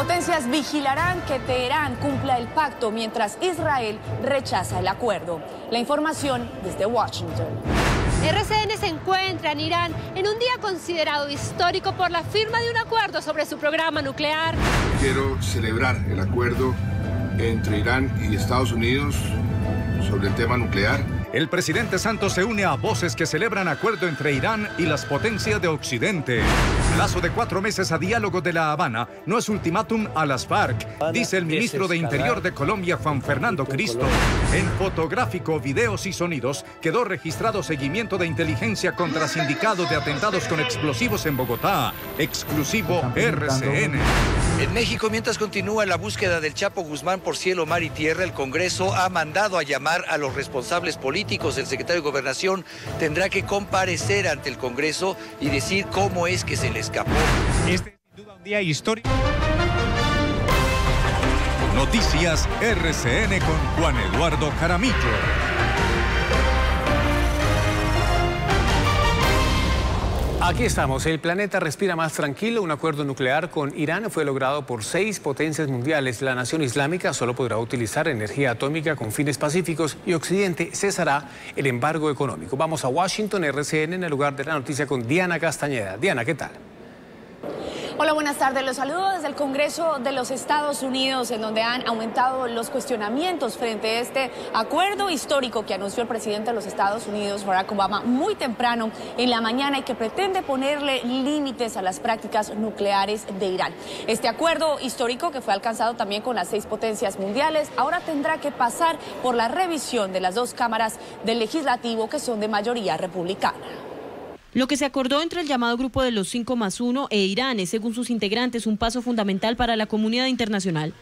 potencias vigilarán que Teherán cumpla el pacto mientras Israel rechaza el acuerdo. La información desde Washington. RCN se encuentra en Irán en un día considerado histórico por la firma de un acuerdo sobre su programa nuclear. Quiero celebrar el acuerdo entre Irán y Estados Unidos sobre el tema nuclear. El presidente Santos se une a voces que celebran acuerdo entre Irán y las potencias de Occidente. Plazo de 4 meses a diálogo de La Habana no es ultimátum a las FARC, dice el ministro de Interior de Colombia, Juan Fernando Cristo. En fotográfico, videos y sonidos quedó registrado seguimiento de inteligencia contra sindicados de atentados con explosivos en Bogotá. Exclusivo RCN. En México, mientras continúa la búsqueda del Chapo Guzmán por cielo, mar y tierra, el Congreso ha mandado a llamar a los responsables políticos. El secretario de Gobernación tendrá que comparecer ante el Congreso y decir cómo es que se le escapó. Este es sin duda un día histórico. Noticias RCN con Juan Eduardo Jaramillo. Aquí estamos. El planeta respira más tranquilo. Un acuerdo nuclear con Irán fue logrado por 6 potencias mundiales. La nación islámica solo podrá utilizar energía atómica con fines pacíficos y Occidente cesará el embargo económico. Vamos a Washington, RCN, en el lugar de la noticia con Diana Castañeda. Diana, ¿qué tal? Hola, buenas tardes. Los saludo desde el Congreso de los Estados Unidos, en donde han aumentado los cuestionamientos frente a este acuerdo histórico que anunció el presidente de los Estados Unidos, Barack Obama, muy temprano en la mañana y que pretende ponerle límites a las prácticas nucleares de Irán. Este acuerdo histórico, que fue alcanzado también con las 6 potencias mundiales, ahora tendrá que pasar por la revisión de las 2 cámaras del legislativo, que son de mayoría republicana. Lo que se acordó entre el llamado Grupo de los 5+1 e Irán es, según sus integrantes, un paso fundamental para la comunidad internacional.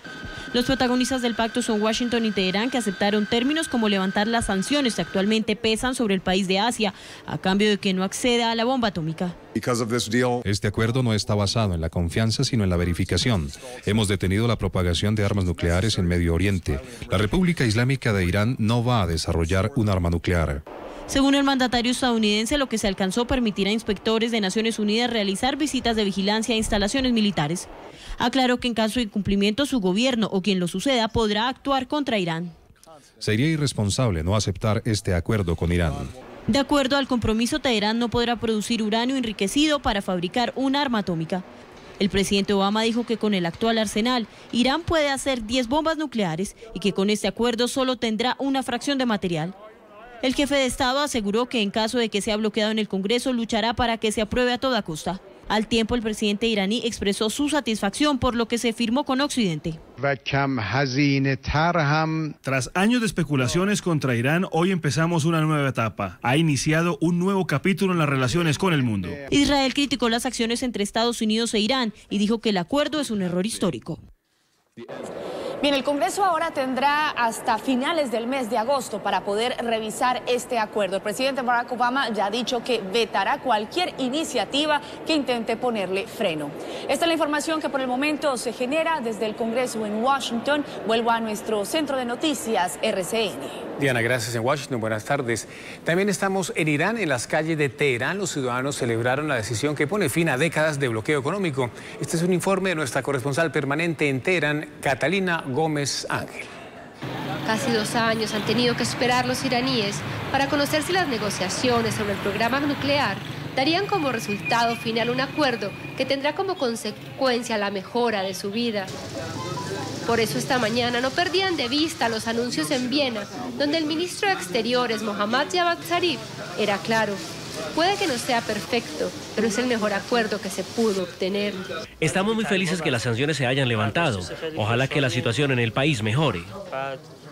Los protagonistas del pacto son Washington y Teherán, que aceptaron términos como levantar las sanciones que actualmente pesan sobre el país de Asia, a cambio de que no acceda a la bomba atómica. Este acuerdo no está basado en la confianza, sino en la verificación. Hemos detenido la propagación de armas nucleares en Medio Oriente. La República Islámica de Irán no va a desarrollar un arma nuclear. Según el mandatario estadounidense, lo que se alcanzó permitirá a inspectores de Naciones Unidas realizar visitas de vigilancia a instalaciones militares. Aclaró que en caso de incumplimiento su gobierno o quien lo suceda podrá actuar contra Irán. Sería irresponsable no aceptar este acuerdo con Irán. De acuerdo al compromiso, Teherán no podrá producir uranio enriquecido para fabricar un arma atómica. El presidente Obama dijo que con el actual arsenal, Irán puede hacer 10 bombas nucleares y que con este acuerdo solo tendrá una fracción de material. El jefe de Estado aseguró que en caso de que sea bloqueado en el Congreso, luchará para que se apruebe a toda costa. Al tiempo, el presidente iraní expresó su satisfacción por lo que se firmó con Occidente. Tras años de especulaciones contra Irán, hoy empezamos una nueva etapa. Ha iniciado un nuevo capítulo en las relaciones con el mundo. Israel criticó las acciones entre Estados Unidos e Irán y dijo que el acuerdo es un error histórico. Bien, el Congreso ahora tendrá hasta finales del mes de agosto para poder revisar este acuerdo. El presidente Barack Obama ya ha dicho que vetará cualquier iniciativa que intente ponerle freno. Esta es la información que por el momento se genera desde el Congreso en Washington. Vuelvo a nuestro centro de noticias, RCN. Diana, gracias en Washington. Buenas tardes. También estamos en Irán, en las calles de Teherán. Los ciudadanos celebraron la decisión que pone fin a décadas de bloqueo económico. Este es un informe de nuestra corresponsal permanente en Teherán, Catalina Gómez Ángel. Casi 2 años han tenido que esperar los iraníes para conocer si las negociaciones sobre el programa nuclear darían como resultado final un acuerdo que tendrá como consecuencia la mejora de su vida. Por eso esta mañana no perdían de vista los anuncios en Viena, donde el ministro de Exteriores, Mohammad Javad Zarif, era claro. Puede que no sea perfecto, pero es el mejor acuerdo que se pudo obtener. Estamos muy felices que las sanciones se hayan levantado. Ojalá que la situación en el país mejore.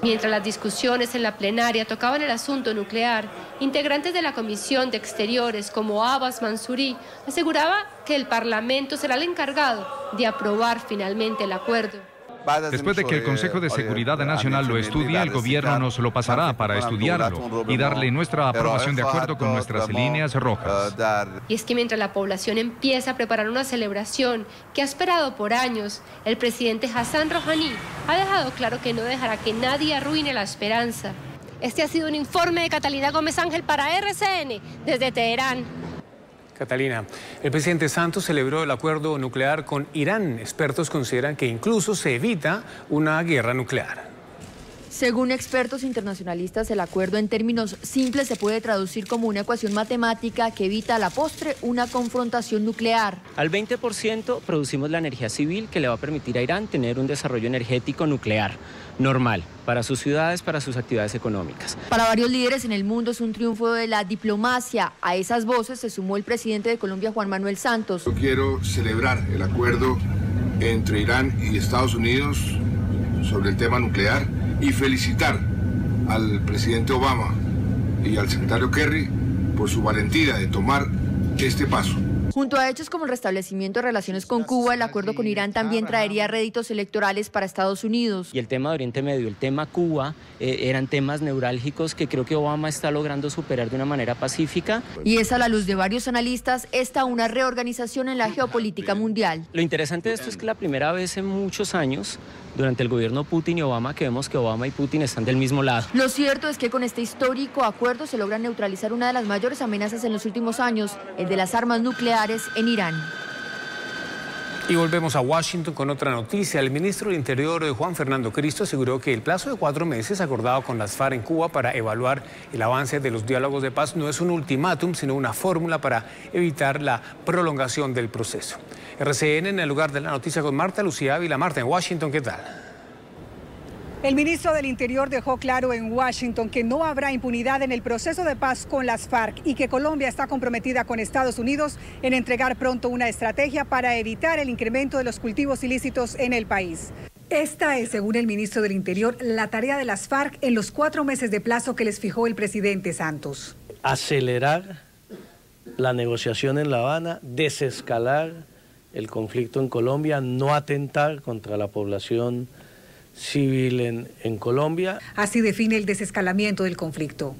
Mientras las discusiones en la plenaria tocaban el asunto nuclear, integrantes de la Comisión de Exteriores como Abbas Mansouri aseguraba que el Parlamento será el encargado de aprobar finalmente el acuerdo. Después de que el Consejo de Seguridad Nacional lo estudie, el gobierno nos lo pasará para estudiarlo y darle nuestra aprobación de acuerdo con nuestras líneas rojas. Y es que mientras la población empieza a preparar una celebración que ha esperado por años, el presidente Hassan Rouhani ha dejado claro que no dejará que nadie arruine la esperanza. Este ha sido un informe de Catalina Gómez Ángel para RCN desde Teherán. Catalina, el presidente Santos celebró el acuerdo nuclear con Irán. Expertos consideran que incluso se evita una guerra nuclear. Según expertos internacionalistas, el acuerdo en términos simples se puede traducir como una ecuación matemática que evita a la postre una confrontación nuclear. Al 20% producimos la energía civil que le va a permitir a Irán tener un desarrollo energético nuclear normal para sus ciudades, para sus actividades económicas. Para varios líderes en el mundo es un triunfo de la diplomacia. A esas voces se sumó el presidente de Colombia, Juan Manuel Santos. Yo quiero celebrar el acuerdo entre Irán y Estados Unidos sobre el tema nuclear y felicitar al presidente Obama y al secretario Kerry por su valentía de tomar este paso. Junto a hechos como el restablecimiento de relaciones con Cuba, el acuerdo con Irán también traería réditos electorales para Estados Unidos. Y el tema de Oriente Medio, el tema Cuba, eran temas neurálgicos que creo que Obama está logrando superar de una manera pacífica. Y es a la luz de varios analistas esta una reorganización en la geopolítica mundial. Lo interesante de esto es que la primera vez en muchos años, durante el gobierno Putin y Obama, que vemos que Obama y Putin están del mismo lado. Lo cierto es que con este histórico acuerdo se logra neutralizar una de las mayores amenazas en los últimos años, el de las armas nucleares en Irán. Y volvemos a Washington con otra noticia. El ministro del Interior, Juan Fernando Cristo, aseguró que el plazo de 4 meses acordado con las FARC en Cuba para evaluar el avance de los diálogos de paz no es un ultimátum, sino una fórmula para evitar la prolongación del proceso. RCN en el lugar de la noticia con Marta Lucía Ávila. Marta, en Washington, ¿qué tal? El ministro del Interior dejó claro en Washington que no habrá impunidad en el proceso de paz con las FARC y que Colombia está comprometida con Estados Unidos en entregar pronto una estrategia para evitar el incremento de los cultivos ilícitos en el país. Esta es, según el ministro del Interior, la tarea de las FARC en los 4 meses de plazo que les fijó el presidente Santos. Acelerar la negociación en La Habana, desescalar el conflicto en Colombia, no atentar contra la población civil en Colombia. Así define el desescalamiento del conflicto.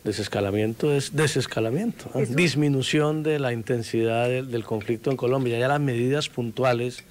Desescalamiento es desescalamiento, ¿no? Disminución de la intensidad del conflicto en Colombia. Ya las medidas puntuales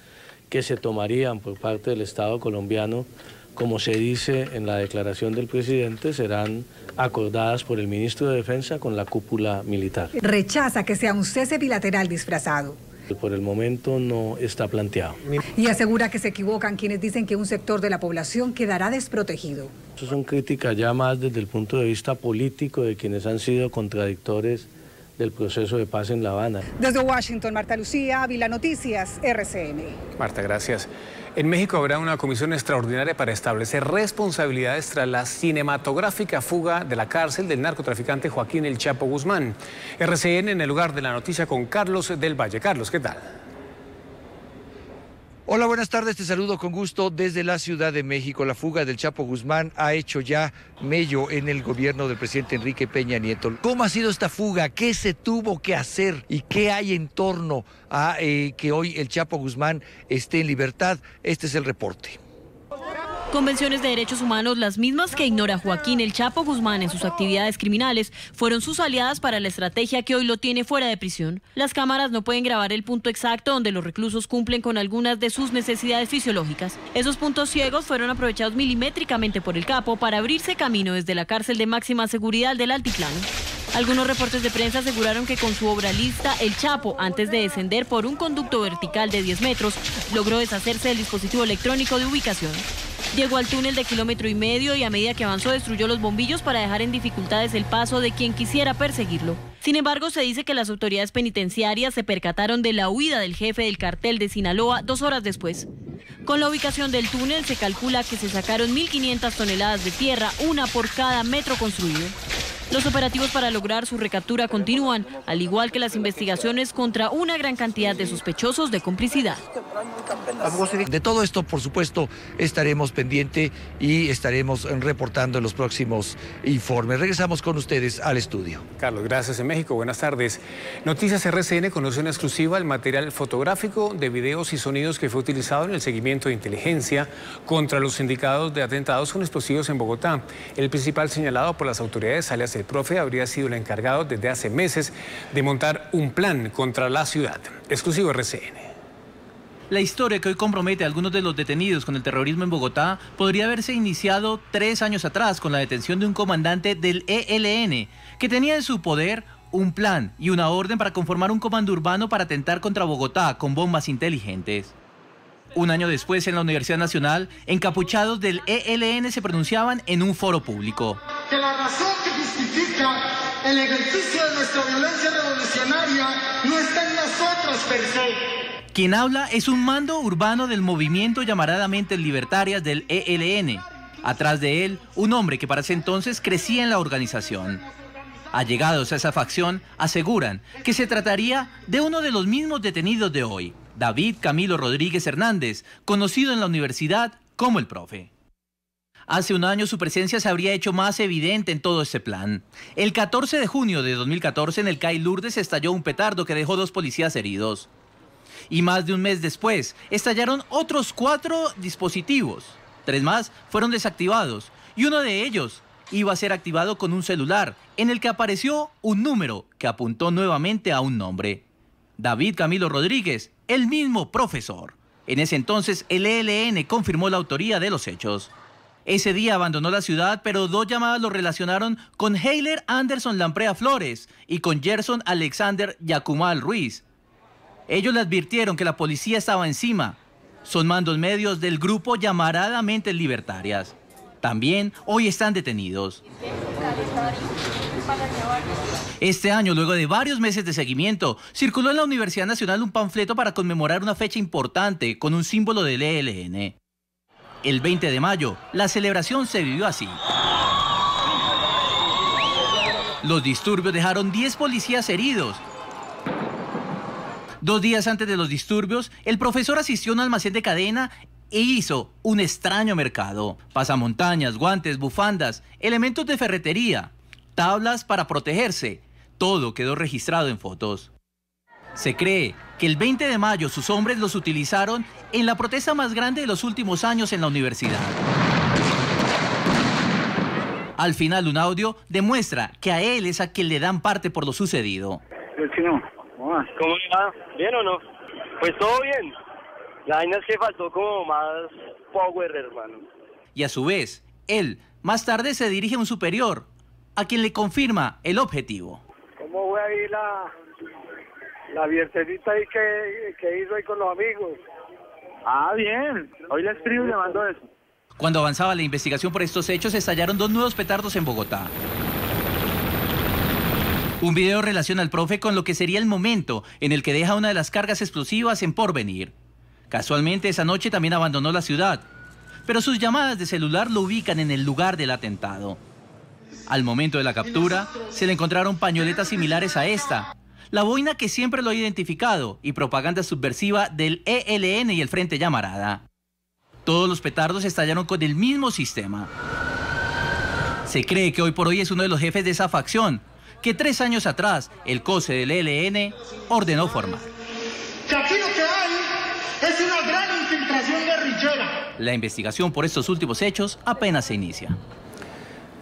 que se tomarían por parte del Estado colombiano, como se dice en la declaración del presidente, serán acordadas por el ministro de Defensa con la cúpula militar. Rechaza que sea un cese bilateral disfrazado. Por el momento no está planteado. Y asegura que se equivocan quienes dicen que un sector de la población quedará desprotegido. Estas son críticas ya más desde el punto de vista político de quienes han sido contradictores del proceso de paz en La Habana. Desde Washington, Marta Lucía Ávila, Noticias, RCN. Marta, gracias. En México habrá una comisión extraordinaria para establecer responsabilidades tras la cinematográfica fuga de la cárcel del narcotraficante Joaquín El Chapo Guzmán. RCN en el lugar de la noticia con Carlos del Valle. Carlos, ¿qué tal? Hola, buenas tardes, te saludo con gusto desde la Ciudad de México. La fuga del Chapo Guzmán ha hecho ya mello en el gobierno del presidente Enrique Peña Nieto. ¿Cómo ha sido esta fuga? ¿Qué se tuvo que hacer? ¿Y qué hay en torno a que hoy el Chapo Guzmán esté en libertad? Este es el reporte. Convenciones de derechos humanos, las mismas que ignora Joaquín El Chapo Guzmán en sus actividades criminales, fueron sus aliadas para la estrategia que hoy lo tiene fuera de prisión. Las cámaras no pueden grabar el punto exacto donde los reclusos cumplen con algunas de sus necesidades fisiológicas. Esos puntos ciegos fueron aprovechados milimétricamente por el capo para abrirse camino desde la cárcel de máxima seguridad del Altiplano. Algunos reportes de prensa aseguraron que con su obra lista, El Chapo, antes de descender por un conducto vertical de 10 metros, logró deshacerse del dispositivo electrónico de ubicación. Llegó al túnel de 1,5 kilómetros y a medida que avanzó destruyó los bombillos para dejar en dificultades el paso de quien quisiera perseguirlo. Sin embargo, se dice que las autoridades penitenciarias se percataron de la huida del jefe del cartel de Sinaloa 2 horas después. Con la ubicación del túnel se calcula que se sacaron 1.500 toneladas de tierra, una por cada metro construido. Los operativos para lograr su recaptura continúan, al igual que las investigaciones contra una gran cantidad de sospechosos de complicidad. De todo esto, por supuesto, estaremos pendientes y estaremos reportando en los próximos informes. Regresamos con ustedes al estudio. Carlos, gracias. En México, buenas tardes. Noticias RCN conoce en exclusiva el material fotográfico de videos y sonidos que fue utilizado en el seguimiento de inteligencia contra los sindicatos de atentados con explosivos en Bogotá. El principal señalado por las autoridades, alias el profe, habría sido el encargado desde hace meses de montar un plan contra la ciudad. Exclusivo RCN. La historia que hoy compromete a algunos de los detenidos con el terrorismo en Bogotá podría haberse iniciado 3 años atrás con la detención de un comandante del ELN que tenía en su poder un plan y una orden para conformar un comando urbano para atentar contra Bogotá con bombas inteligentes. Un año después, en la Universidad Nacional, encapuchados del ELN se pronunciaban en un foro público. Que la razón que justifica el ejercicio de nuestra violencia revolucionaria no está en nosotros per se. Quien habla es un mando urbano del movimiento llamaradamente libertarias del ELN. Atrás de él, un hombre que para ese entonces crecía en la organización. Allegados a esa facción aseguran que se trataría de uno de los mismos detenidos de hoy, David Camilo Rodríguez Hernández, conocido en la universidad como el Profe. Hace un año su presencia se habría hecho más evidente en todo este plan. El 14 de junio de 2014 en el CAI Lourdes estalló un petardo que dejó 2 policías heridos. Y más de un mes después estallaron otros 4 dispositivos. 3 más fueron desactivados y uno de ellos iba a ser activado con un celular en el que apareció un número que apuntó nuevamente a un nombre. David Camilo Rodríguez, el mismo profesor. En ese entonces el ELN confirmó la autoría de los hechos. Ese día abandonó la ciudad, pero 2 llamadas lo relacionaron con Heiler Anderson Lamprea Flores y con Gerson Alexander Yacumal Ruiz. Ellos le advirtieron que la policía estaba encima. Son mandos medios del grupo llamaradamente libertarias. También hoy están detenidos. Este año, luego de varios meses de seguimiento, circuló en la Universidad Nacional un panfleto para conmemorar una fecha importante con un símbolo del ELN. El 20 de mayo, la celebración se vivió así. Los disturbios dejaron 10 policías heridos. 2 días antes de los disturbios, el profesor asistió a un almacén de cadena e hizo un extraño mercado. Pasamontañas, guantes, bufandas, elementos de ferretería, tablas para protegerse. Todo quedó registrado en fotos. Se cree que el 20 de mayo sus hombres los utilizaron en la protesta más grande de los últimos años en la universidad. Al final, un audio demuestra que a él es a quien le dan parte por lo sucedido. ¿Cómo le va? ¿Bien o no? Pues todo bien. La vaina es que faltó como más power, hermano. Y a su vez, él más tarde se dirige a un superior, a quien le confirma el objetivo. ¿Cómo fue ahí la viertecita ahí que hizo ahí con los amigos? Ah, bien. Hoy le escribo y le mando eso. Cuando avanzaba la investigación por estos hechos, estallaron 2 nuevos petardos en Bogotá. Un video relaciona al profe con lo que sería el momento en el que deja una de las cargas explosivas en Porvenir. Casualmente esa noche también abandonó la ciudad, pero sus llamadas de celular lo ubican en el lugar del atentado. Al momento de la captura, se le encontraron pañoletas similares a esta, la boina que siempre lo ha identificado y propaganda subversiva del ELN y el Frente Llamarada. Todos los petardos estallaron con el mismo sistema. Se cree que hoy por hoy es uno de los jefes de esa facción, que 3 años atrás el COSE del ELN ordenó formar. Que aquí lo que hay es una gran infiltración guerrillera. La investigación por estos últimos hechos apenas se inicia.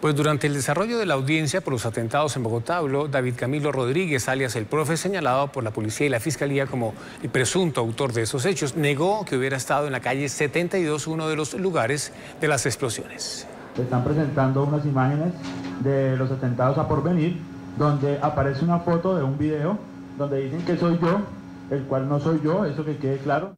Pues durante el desarrollo de la audiencia por los atentados en Bogotá habló David Camilo Rodríguez, alias el Profe, señalado por la policía y la fiscalía como el presunto autor de esos hechos. Negó que hubiera estado en la calle 72, uno de los lugares de las explosiones. Se están presentando unas imágenes de los atentados a Porvenir, donde aparece una foto de un video donde dicen que soy yo, el cual no soy yo, eso que quede claro.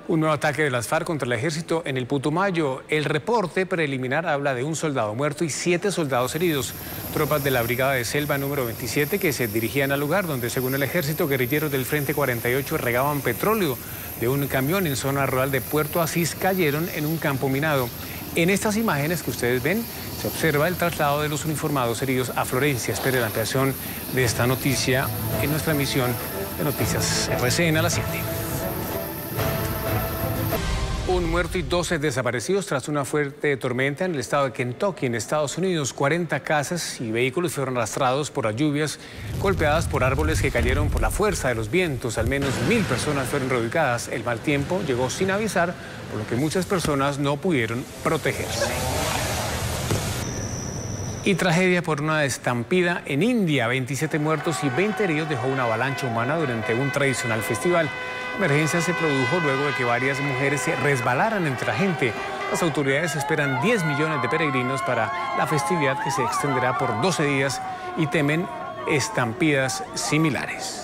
Un nuevo ataque de las FARC contra el ejército en el Putumayo. El reporte preliminar habla de un soldado muerto y 7 soldados heridos. Tropas de la Brigada de Selva número 27 que se dirigían al lugar donde, según el ejército, guerrilleros del Frente 48 regaban petróleo de un camión en zona rural de Puerto Asís, cayeron en un campo minado. En estas imágenes que ustedes ven, se observa el traslado de los uniformados heridos a Florencia. Espere la ampliación de esta noticia en nuestra emisión de Noticias RCN a las 7. Un muerto y 12 desaparecidos tras una fuerte tormenta en el estado de Kentucky, en Estados Unidos. 40 casas y vehículos fueron arrastrados por las lluvias, golpeadas por árboles que cayeron por la fuerza de los vientos. Al menos 1000 personas fueron reubicadas. El mal tiempo llegó sin avisar, por lo que muchas personas no pudieron protegerse. Y tragedia por una estampida en India. 27 muertos y 20 heridos dejó una avalancha humana durante un tradicional festival. La emergencia se produjo luego de que varias mujeres se resbalaran entre la gente. Las autoridades esperan 10 millones de peregrinos para la festividad, que se extenderá por 12 días, y temen estampidas similares.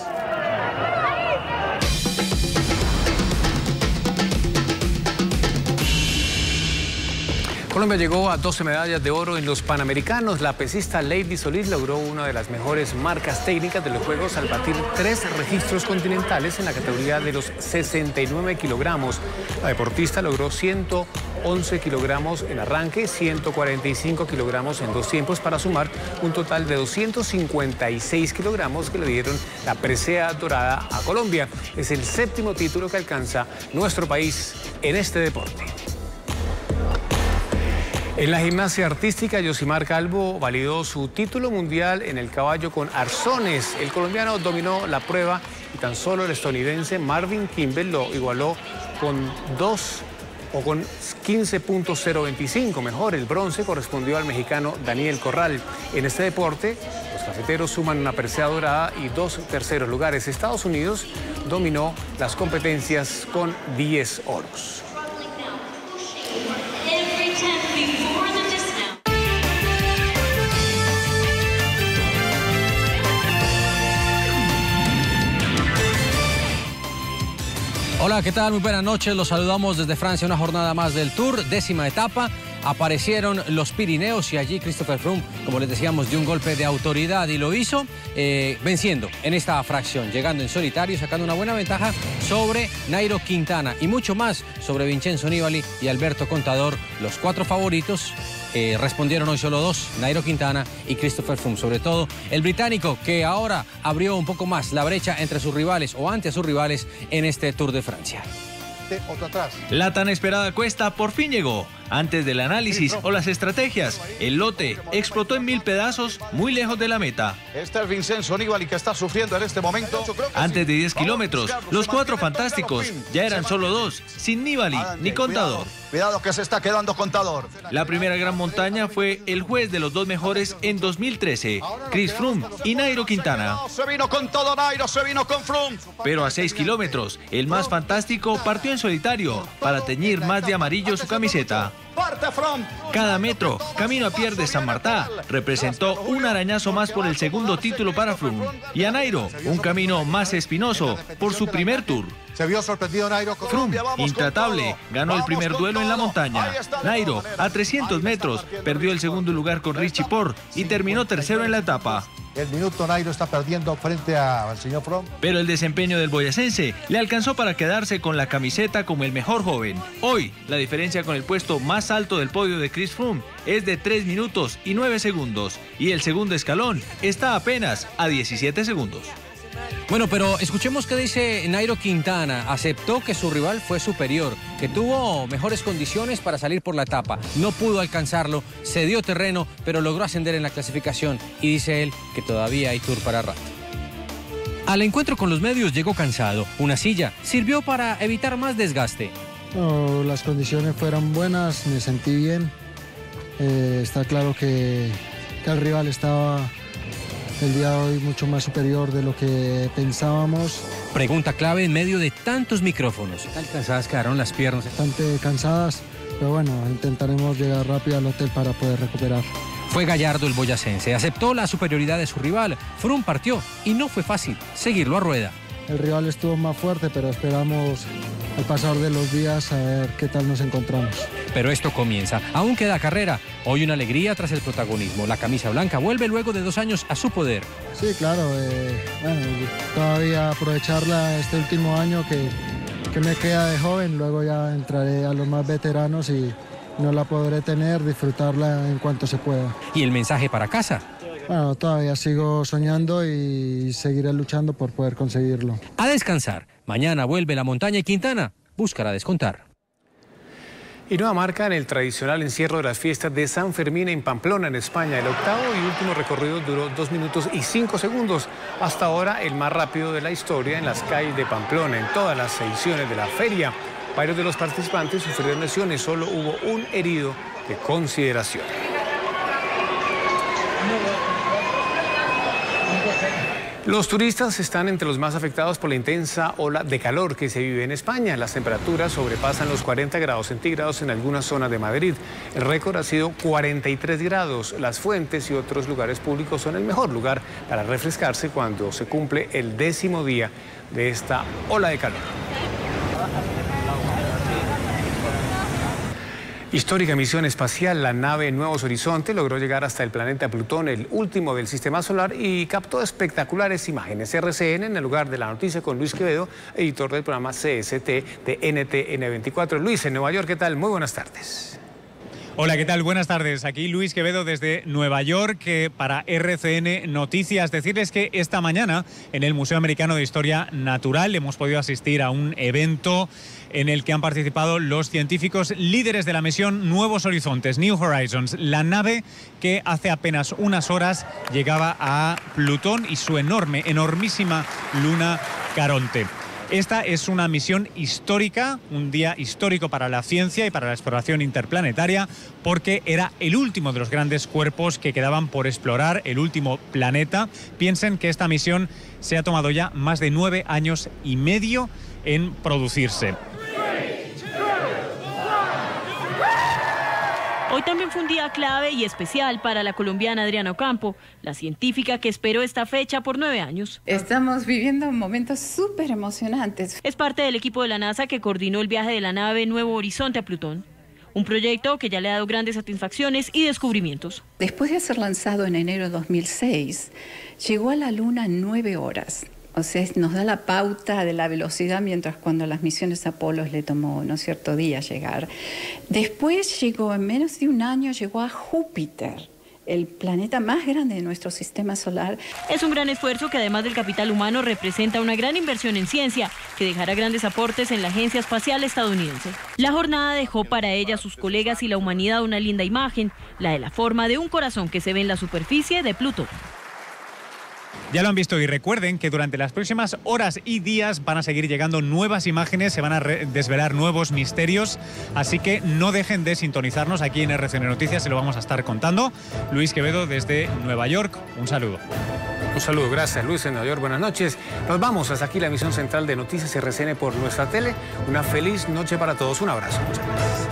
Colombia llegó a 12 medallas de oro en los Panamericanos. La pesista Lady Solís logró una de las mejores marcas técnicas de los Juegos al batir 3 registros continentales en la categoría de los 69 kilogramos. La deportista logró 111 kilogramos en arranque, 145 kilogramos en 2 tiempos para sumar un total de 256 kilogramos que le dieron la presea dorada a Colombia. Es el 7º título que alcanza nuestro país en este deporte. En la gimnasia artística, Yosimar Calvo validó su título mundial en el caballo con arzones. El colombiano dominó la prueba y tan solo el estadounidense Marvin Kimball lo igualó con 15.025. Mejor, el bronce correspondió al mexicano Daniel Corral. En este deporte, los cafeteros suman una presea dorada y 2 terceros lugares. Estados Unidos dominó las competencias con 10 oros. Hola, ¿qué tal? Muy buenas noches. Los saludamos desde Francia, una jornada más del Tour, 10ª etapa. Aparecieron los Pirineos y allí Christopher Froome, como les decíamos, dio un golpe de autoridad y lo hizo venciendo en esta fracción, llegando en solitario, sacando una buena ventaja sobre Nairo Quintana y mucho más sobre Vincenzo Nibali y Alberto Contador, los 4 favoritos. Respondieron hoy solo 2, Nairo Quintana y Christopher Froome. Sobre todo el británico, que ahora abrió un poco más la brecha entre sus rivales o ante sus rivales en este Tour de Francia. La tan esperada cuesta por fin llegó. Antes del análisis o las estrategias, el lote explotó en 1000 pedazos muy lejos de la meta. Este es Vincenzo Nibali, que está sufriendo en este momento. Antes de 10 kilómetros, los 4 fantásticos ya eran solo 2, sin Nibali ni Contador. Cuidado que se está quedando Contador. La primera gran montaña fue el juez de los 2 mejores en 2013, Chris Froome y Nairo Quintana. Se vino con todo Nairo, se vino con Froome. Pero a 6 kilómetros, el más fantástico partió en solitario para teñir más de amarillo su camiseta. Cada metro, camino a Pierre de Saint-Martin, representó un arañazo más por el segundo título para Froome. Y a Nairo, un camino más espinoso por su primer Tour. Se vio sorprendido Nairo. Froome, intratable, ganó el primer duelo en la montaña. Nairo, a 300 metros, perdió el segundo lugar con Richie Porte y terminó tercero en la etapa. El minuto Nairo está perdiendo frente al señor Froome. Pero el desempeño del boyacense le alcanzó para quedarse con la camiseta como el mejor joven. Hoy, la diferencia con el puesto más alto del podio de Chris Froome es de 3 minutos y 9 segundos. Y el segundo escalón está apenas a 17 segundos. Bueno, pero escuchemos qué dice Nairo Quintana. Aceptó que su rival fue superior, que tuvo mejores condiciones para salir por la etapa. No pudo alcanzarlo, cedió terreno, pero logró ascender en la clasificación. Y dice él que todavía hay Tour para rato. Al encuentro con los medios llegó cansado. Una silla sirvió para evitar más desgaste. No, las condiciones fueron buenas, me sentí bien. Está claro que el rival estaba el día de hoy mucho más superior de lo que pensábamos. Pregunta clave en medio de tantos micrófonos. ¿Tan cansadas quedaron las piernas? Bastante cansadas, pero bueno, intentaremos llegar rápido al hotel para poder recuperar. Fue gallardo el boyacense, aceptó la superioridad de su rival. Froome partió y no fue fácil seguirlo a rueda. El rival estuvo más fuerte, pero esperamos al pasar de los días a ver qué tal nos encontramos. Pero esto comienza, aún queda carrera. Hoy una alegría tras el protagonismo. La camisa blanca vuelve luego de 2 años a su poder. Sí, claro, bueno, todavía aprovecharla este último año que me queda de joven, luego ya entraré a los más veteranos y no la podré tener, disfrutarla en cuanto se pueda. ¿Y el mensaje para casa? Bueno, todavía sigo soñando y seguiré luchando por poder conseguirlo. A descansar. Mañana vuelve la montaña y Quintana buscará descontar. Y nueva marca en el tradicional encierro de las fiestas de San Fermín en Pamplona, en España. El octavo y último recorrido duró 2 minutos y 5 segundos. Hasta ahora el más rápido de la historia en las calles de Pamplona, en todas las ediciones de la feria. Varios de los participantes sufrieron lesiones, solo hubo un herido de consideración. Los turistas están entre los más afectados por la intensa ola de calor que se vive en España. Las temperaturas sobrepasan los 40 grados centígrados en algunas zonas de Madrid. El récord ha sido 43 grados. Las fuentes y otros lugares públicos son el mejor lugar para refrescarse cuando se cumple el 10º día de esta ola de calor. Histórica misión espacial, la nave Nuevos Horizontes logró llegar hasta el planeta Plutón, el último del sistema solar, y captó espectaculares imágenes. RCN en el lugar de la noticia con Luis Quevedo, editor del programa CST de NTN24. Luis, en Nueva York, ¿qué tal? Muy buenas tardes. Hola, ¿qué tal? Buenas tardes. Aquí Luis Quevedo desde Nueva York para RCN Noticias. Decirles que esta mañana en el Museo Americano de Historia Natural hemos podido asistir a un evento en el que han participado los científicos líderes de la misión Nuevos Horizontes, New Horizons, la nave que hace apenas unas horas llegaba a Plutón y su enormísima luna Caronte. Esta es una misión histórica, un día histórico para la ciencia y para la exploración interplanetaria, porque era el último de los grandes cuerpos que quedaban por explorar, el último planeta. Piensen que esta misión se ha tomado ya más de 9 años y medio en producirse. Hoy también fue un día clave y especial para la colombiana Adriana Ocampo, la científica que esperó esta fecha por 9 años. Estamos viviendo momentos súper emocionantes. Es parte del equipo de la NASA que coordinó el viaje de la nave Nuevo Horizonte a Plutón. Un proyecto que ya le ha dado grandes satisfacciones y descubrimientos. Después de ser lanzado en enero de 2006, llegó a la Luna en 9 horas. O sea, nos da la pauta de la velocidad, mientras cuando las misiones Apolo le tomó, ¿no es cierto?, días llegar. Después llegó, en menos de un año, llegó a Júpiter, el planeta más grande de nuestro sistema solar. Es un gran esfuerzo que, además del capital humano, representa una gran inversión en ciencia que dejará grandes aportes en la Agencia Espacial Estadounidense. La jornada dejó para ella, sus colegas y la humanidad una linda imagen, la de la forma de un corazón que se ve en la superficie de Plutón. Ya lo han visto y recuerden que durante las próximas horas y días van a seguir llegando nuevas imágenes, se van a desvelar nuevos misterios, así que no dejen de sintonizarnos aquí en RCN Noticias, se lo vamos a estar contando. Luis Quevedo desde Nueva York, un saludo. Un saludo, gracias Luis en Nueva York, buenas noches. Nos vamos, hasta aquí la emisión central de Noticias RCN por nuestra tele. Una feliz noche para todos, un abrazo. Muchas gracias.